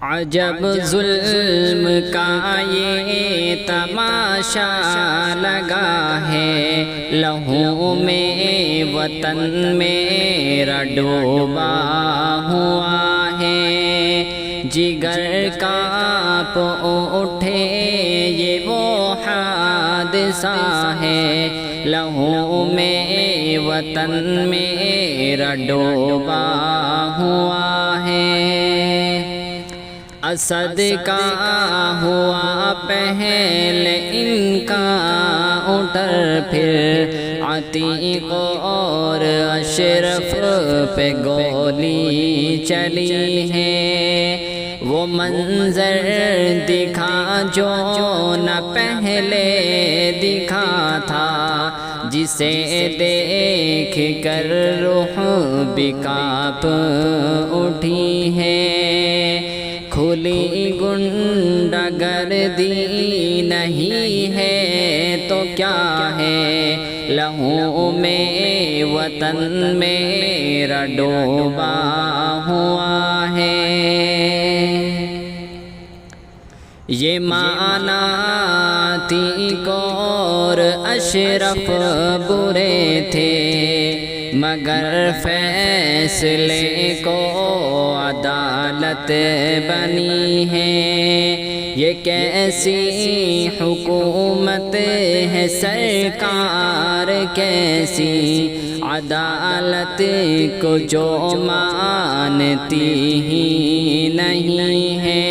عجب ظلم کا یہ تماشا لگا ہے، لہو میں وطن میرا ڈوبا ہوا ہے، جگر کانپ اٹھے یہ وہ حادثہ ہے، لہو میں وطن میرا ڈوبا ہوا ہے۔ اسد کا ہوا پہلے ان کا اٹر، پھر عتیق اور اشرف پہ گولی چلی ہے، وہ منظر دکھا جو نہ پہلے دکھا تھا، جسے دیکھ کر روح بھی کانپ اٹھی ہے، کھلی گنڈہ گردی نہیں ہے تو کیا ہے، لہو میں وطن میرا ڈوبا ہوا ہے۔ یہ معنی عتیق اور اشرف برے تھے، مگر فیصلے کو عدالت بنی ہے، یہ کیسی حکومت ہے سرکار، کیسی عدالت کو جو مانتی ہی نہیں ہے،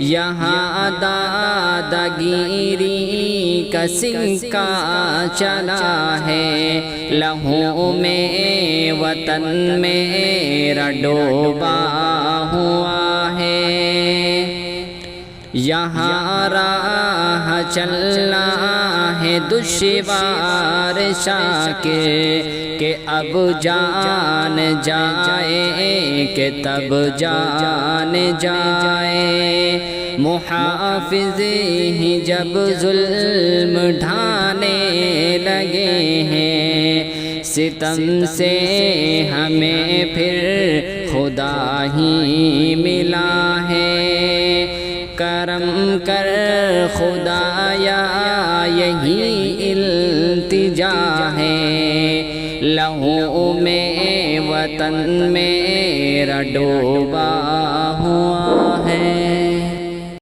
یہاں دادا گیری کا سکہ چلا ہے، لہو میں وطن میرا ڈوبا ہوا ہے، یہاں راہ چلنا ہے دشوار شاکر، کہ اب جان جائے کہ تب جان جائے، محافظ ہی جب ظلم ڈھانے لگے ہیں، ستم سے ہمیں پھر خدا ہی ملا ہے، کرم کر خدایا یہی التجا ہے، لہو میں وطن میرا ڈوبا